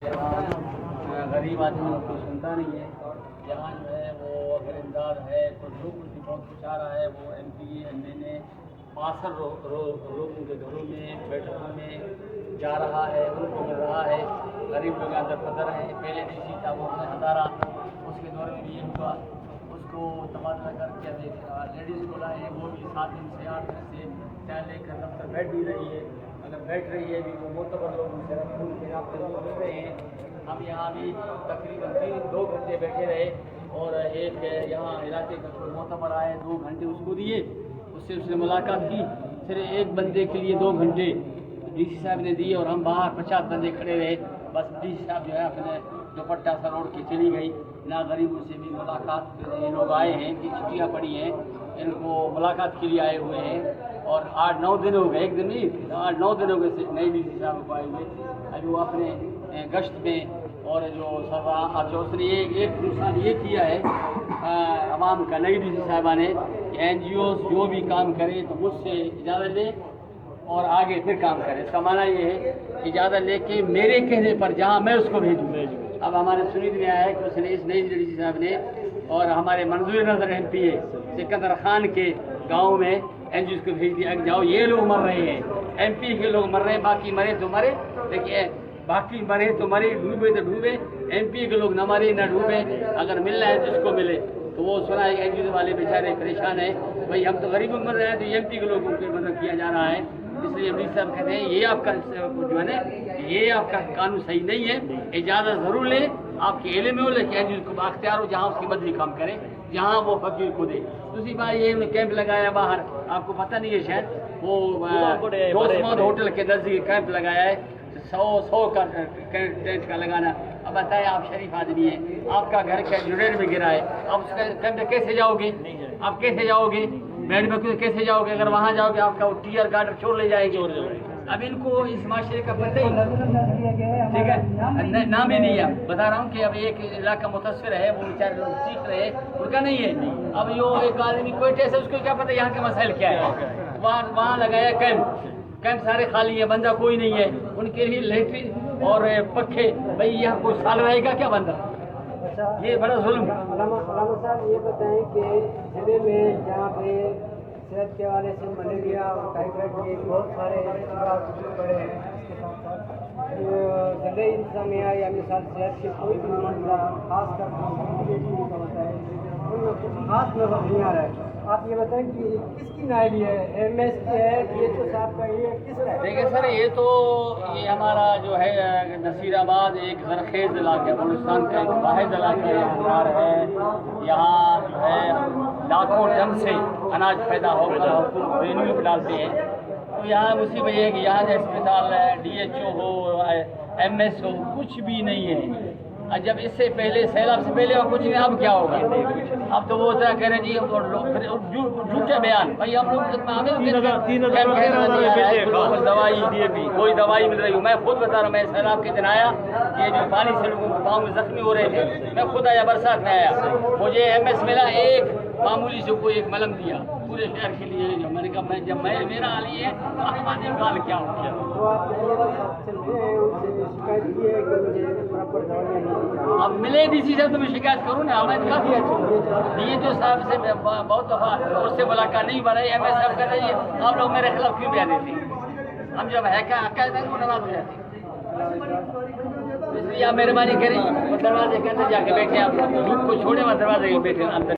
यहाँ गरीब आदमी को सुनता नहीं है। यहाँ जो है वो अगर इमदाद है तो लोग भी बहुत कुछ आ रहा है। वो MP MNA 62 लोगों के घरों में बैठकों में जा रहा है, उनको मिल रहा है। गरीब लोग अंदर फंसर हैं। पहले DC था वो अपने हज़ारा, उसके दौर में भी ये हुआ, उसको तबादला करके लेडीज़ को लाए, वो भी 7 दिन से 8 दिन से तय लेकर दफ्तर बैठ भी रही है। अगर बैठ रही है भी वो मोतबर लोग उनसे रसूल के रास्ते मिल रहे हैं। हम यहाँ भी तकरीबन 2 घंटे बैठे रहे और एक यहाँ इलाके का कोई मोतबर आए, 2 घंटे उसको दिए, उससे मुलाकात की। फिर एक बंदे के लिए 2 घंटे DC साहब ने दिए और हम बाहर 50 बंदे खड़े रहे। बस DC साहब जो है अपने दुपट्टा सा ओढ़ के चली गई। ना गरीबों से भी मुलाकात, ये लोग आए हैं, इनकी छुट्टियाँ पड़ी हैं, इनको मुलाकात के लिए आए हुए हैं। और 8-9 दिन हो गए, एक दिन नहीं 8-9 दिन हो गए नई DC साहब को आए हुए। अभी वो अपने गश्त में और जो उसने एक नुकसान ये किया है आवाम का, नई DC साहबा ने NGOs जो भी काम करे तो मुझसे इजाज़त ले और आगे फिर काम करे। इसका माना ये है इजाज़त लेके मेरे कहने पर जहाँ मैं उसको भेजूँ। अब हमारे सुनीत में आया है कि उसने इस नई DC साहब ने और हमारे मंजूर नज़र MPA सिकंदर खान के गाँव में NGOs को भेज दिया कि जाओ, ये लोग मर रहे हैं, MP के लोग मर रहे हैं, बाकी मरे तो मरे, देखिए बाकी मरे तो मरे, डूबे तो डूबे, MP के लोग न मरे न डूबे, अगर मिलना है तो उसको मिले। तो वो सुना है NGOs वाले बेचारे परेशान हैं, भाई हम तो गरीबों मर रहे हैं तो MP के लोगों को मदद किया जा रहा है। इसलिए MD साहब कहते हैं ये आपका जो है ना, ये आपका कानून सही नहीं है, इजाज़त ज़रूर ले, आपके एले में हो, लेकिन NGOs को बाख्तियार हो जहाँ उसकी मर्जी काम करे, जहाँ वो फकीर को दे। दूसरी बात ये कैंप लगाया बाहर, आपको पता नहीं है शायद, वो दोस्तमंद होटल के नज़दीक कैंप लगाया है, 100 का टेंट का लगाना। अब बताएं, आप शरीफ आदमी हैं, आपका घर का जुड़ेर में गिरा है, आप उसका कैंप में कैसे जाओगे? आप कैसे जाओगे? बेड में कैसे जाओगे? अगर वहाँ जाओगे आपका वो टीयर गार्डर चोर ले जाएंगे। अब इनको इस माशरे का पता ही, ठीक है, नाम ही नहीं है। बता रहा हूँ कि अब एक इलाका मुतासर है, वो बेचारे लोग चीख रहे हैं, उनका नहीं है। अब यो एक आदमी कोई टेस्ट है, उसको क्या पता यहाँ के मसाइल क्या है। वहाँ लगाया कैंप सारे खाली है, बंदा कोई नहीं है, उनके लिए लेटरिन और पखे। भाई यहाँ कोई साल रहेगा क्या बंदा? ये बड़ा जुल्म। साहब ये बताएं कि जिले में जहाँ पे सेहत के हवाले से मलेरिया और टाइफाइड के बहुत सारे पड़े हैं, इसके साथ साथ जिले इंतजामिया या मिसाल सेहत के कोई भी मामला खास कर बताएं उनमें कुछ खास नजर नहीं आ रहा है। आप ये बताएं कि किसकी नायली है, MS की है, DHO साहब का, ये किसका है? देखिए सर, ये हमारा जो है नसीराबाद एक ज़रखेज़ इलाका, बलूचिस्तान का एक वाहिद इलाका है। यहाँ जो है लाखों टन से अनाज पैदा होकर रेलवे पर डालते हैं। तो यहाँ मुसीबत ये है कि यहाँ अस्पताल है, DHO हो, MS हो, कुछ भी नहीं है। जब इससे पहले सैलाब से पहले और कुछ नहीं, अब क्या होगा? अब तो वो तरह कह रहे जी झूठे बयान। भाई हम लोग कोई दवाई मिल रही हूँ, मैं खुद बता रहा हूँ। मैं सैलाब के दिन आया, ये जो पानी से लोगों को पाँव में जख्मी हो रहे थे, मैं खुद आया, बरसात में आया, मुझे MS मिला, एक मामूली से कोई एक मलम दिया पूरे शहर के लिए। जो मैंने कहा मैं जब मेरा हाल ये है हमारे काल क्या हो गया। अब मिले DC साहब तो मैं शिकायत करूँ ना, मैं काफ़ी DHO साहब से बहुत दफ़ा उससे मुलाकात नहीं बनाई। MS साहब कहते हैं आप लोग मेरे खिलाफ क्यों बयान देते हैं? हम जब है क्या कहते हैं वो नाराज़ हो जाते हैं। इसलिए आप मेहरबानी करें, दरवाजे के अंदर जाके बैठे, आप धूप को छोड़े, वहाँ दरवाजे के बैठे अंदर।